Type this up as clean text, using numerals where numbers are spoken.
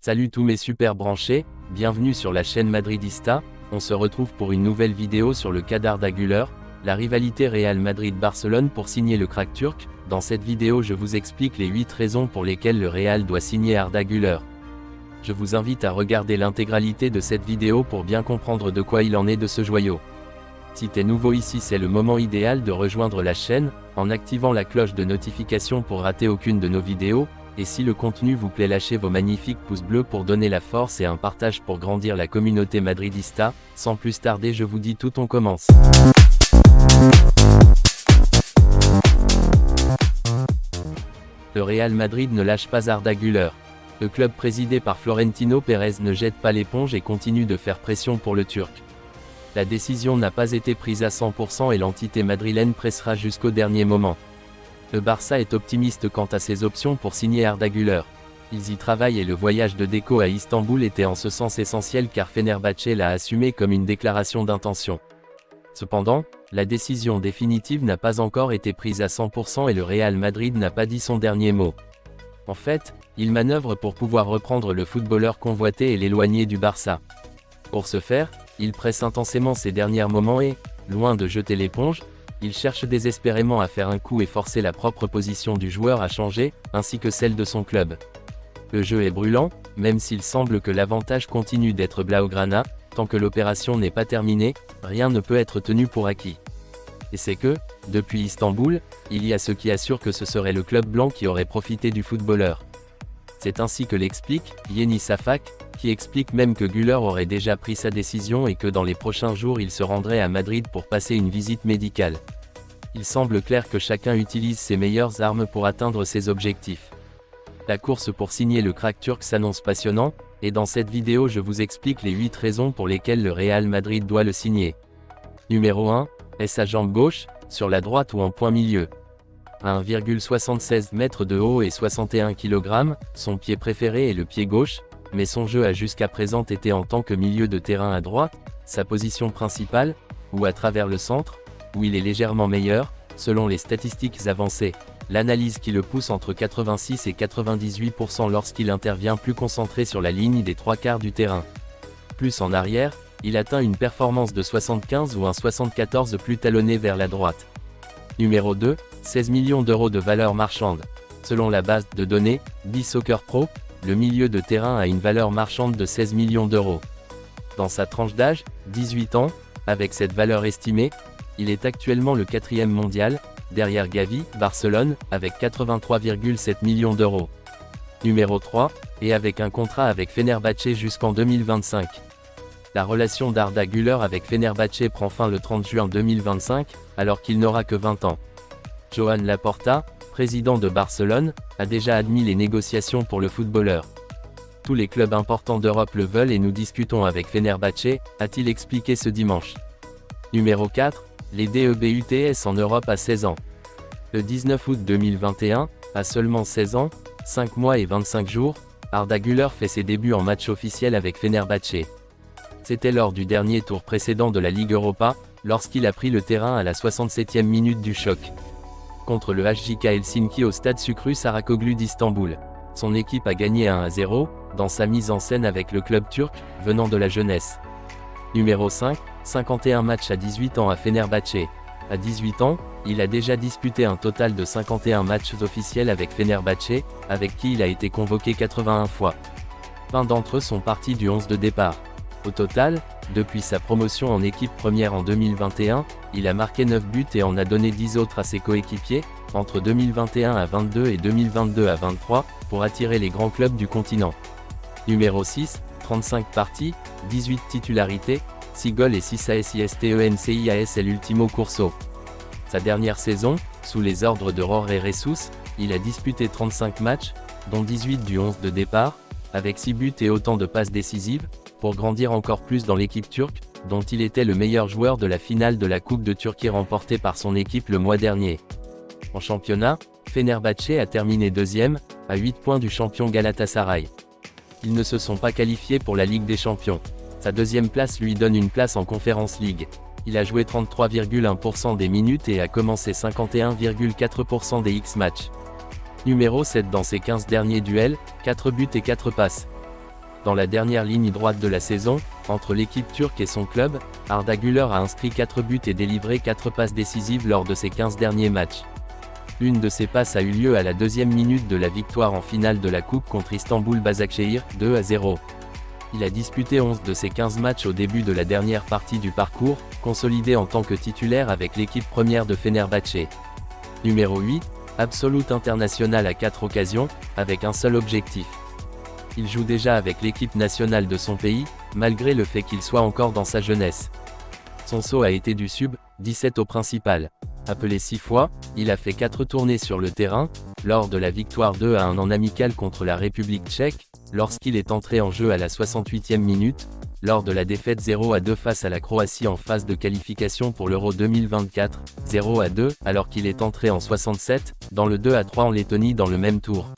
Salut tous mes super branchés, bienvenue sur la chaîne Madridista. On se retrouve pour une nouvelle vidéo sur le cas d'Arda Güler, la rivalité Real Madrid-Barcelone pour signer le crack turc. Dans cette vidéo je vous explique les 8 raisons pour lesquelles le Real doit signer Arda Güler. Je vous invite à regarder l'intégralité de cette vidéo pour bien comprendre de quoi il en est de ce joyau. Si t'es nouveau ici, c'est le moment idéal de rejoindre la chaîne, en activant la cloche de notification pour rater aucune de nos vidéos, et si le contenu vous plaît, lâchez vos magnifiques pouces bleus pour donner la force et un partage pour grandir la communauté madridista. Sans plus tarder, je vous dis tout, on commence. Le Real Madrid ne lâche pas Arda Güler. Le club présidé par Florentino Pérez ne jette pas l'éponge et continue de faire pression pour le Turc. La décision n'a pas été prise à 100% et l'entité madrilène pressera jusqu'au dernier moment. Le Barça est optimiste quant à ses options pour signer Arda Güler. Ils y travaillent et le voyage de Deco à Istanbul était en ce sens essentiel car Fenerbahçe l'a assumé comme une déclaration d'intention. Cependant, la décision définitive n'a pas encore été prise à 100% et le Real Madrid n'a pas dit son dernier mot. En fait, il manœuvre pour pouvoir reprendre le footballeur convoité et l'éloigner du Barça. Pour ce faire, il presse intensément ces derniers moments et, loin de jeter l'éponge, il cherche désespérément à faire un coup et forcer la propre position du joueur à changer, ainsi que celle de son club. Le jeu est brûlant, même s'il semble que l'avantage continue d'être blaugrana, tant que l'opération n'est pas terminée, rien ne peut être tenu pour acquis. Et c'est que, depuis Istanbul, il y a ceux qui assurent que ce serait le club blanc qui aurait profité du footballeur. C'est ainsi que l'explique Yeni Safak, qui explique même que Güler aurait déjà pris sa décision et que dans les prochains jours il se rendrait à Madrid pour passer une visite médicale. Il semble clair que chacun utilise ses meilleures armes pour atteindre ses objectifs. La course pour signer le crack turc s'annonce passionnant, et dans cette vidéo je vous explique les 8 raisons pour lesquelles le Real Madrid doit le signer. Numéro 1, est sa jambe gauche, sur la droite ou en point milieu. À 1,76 m de haut et 61 kg, son pied préféré est le pied gauche, mais son jeu a jusqu'à présent été en tant que milieu de terrain à droite, sa position principale, ou à travers le centre, où il est légèrement meilleur, selon les statistiques avancées. L'analyse qui le pousse entre 86 et 98% lorsqu'il intervient plus concentré sur la ligne des 3/4 du terrain. Plus en arrière, il atteint une performance de 75 ou un 74 plus talonné vers la droite. Numéro 2, 16 millions d'euros de valeur marchande. Selon la base de données, BSoccerPro, le milieu de terrain a une valeur marchande de 16 millions d'euros. Dans sa tranche d'âge, 18 ans, avec cette valeur estimée, il est actuellement le 4e mondial, derrière Gavi, Barcelone, avec 83,7 millions d'euros. Numéro 3, et avec un contrat avec Fenerbahçe jusqu'en 2025. La relation d'Arda Güler avec Fenerbahçe prend fin le 30 juin 2025, alors qu'il n'aura que 20 ans. Joan Laporta, président de Barcelone, a déjà admis les négociations pour le footballeur. Tous les clubs importants d'Europe le veulent et nous discutons avec Fenerbahçe, a-t-il expliqué ce dimanche. Numéro 4, les DEBUTS en Europe à 16 ans. Le 19 août 2021, à seulement 16 ans, 5 mois et 25 jours, Arda Güler fait ses débuts en match officiel avec Fenerbahçe. C'était lors du dernier tour précédent de la Ligue Europa, lorsqu'il a pris le terrain à la 67e minute du choc. Contre le HJK Helsinki au stade Şükrü Saracoğlu d'Istanbul. Son équipe a gagné 1-0, dans sa mise en scène avec le club turc, venant de la jeunesse. Numéro 5, 51 matchs à 18 ans à Fenerbahçe. À 18 ans, il a déjà disputé un total de 51 matchs officiels avec Fenerbahçe, avec qui il a été convoqué 81 fois. 20 d'entre eux sont partis du 11 de départ. Au total, depuis sa promotion en équipe première en 2021, il a marqué 9 buts et en a donné 10 autres à ses coéquipiers, entre 2021 à 22 et 2022 à 23, pour attirer les grands clubs du continent. Numéro 6, 35 parties, 18 titularités, 6 goals et 6 assistencias l'ultimo curso. Sa dernière saison, sous les ordres de Jorge Jesus, il a disputé 35 matchs, dont 18 du 11 de départ, avec 6 buts et autant de passes décisives, pour grandir encore plus dans l'équipe turque, dont il était le meilleur joueur de la finale de la Coupe de Turquie remportée par son équipe le mois dernier. En championnat, Fenerbahçe a terminé 2e, à 8 points du champion Galatasaray. Ils ne se sont pas qualifiés pour la Ligue des Champions. Sa 2e place lui donne une place en Conference League. Il a joué 33,1% des minutes et a commencé 51,4% des X-matchs. Numéro 7 dans ses 15 derniers duels, 4 buts et 4 passes. Dans la dernière ligne droite de la saison, entre l'équipe turque et son club, Arda Güler a inscrit 4 buts et délivré 4 passes décisives lors de ses 15 derniers matchs. L'une de ces passes a eu lieu à la 2e minute de la victoire en finale de la Coupe contre Istanbul Başakşehir, 2-0. Il a disputé 11 de ses 15 matchs au début de la dernière partie du parcours, consolidé en tant que titulaire avec l'équipe première de Fenerbahçe. Numéro 8, Absolute International à 4 occasions, avec un seul objectif. Il joue déjà avec l'équipe nationale de son pays, malgré le fait qu'il soit encore dans sa jeunesse. Son saut a été du sub-17 au principal. Appelé 6 fois, il a fait 4 tournées sur le terrain, lors de la victoire 2-1 en amical contre la République tchèque, lorsqu'il est entré en jeu à la 68e minute, lors de la défaite 0-2 face à la Croatie en phase de qualification pour l'Euro 2024, 0-2, alors qu'il est entré en 67, dans le 2-3 en Lettonie dans le même tour.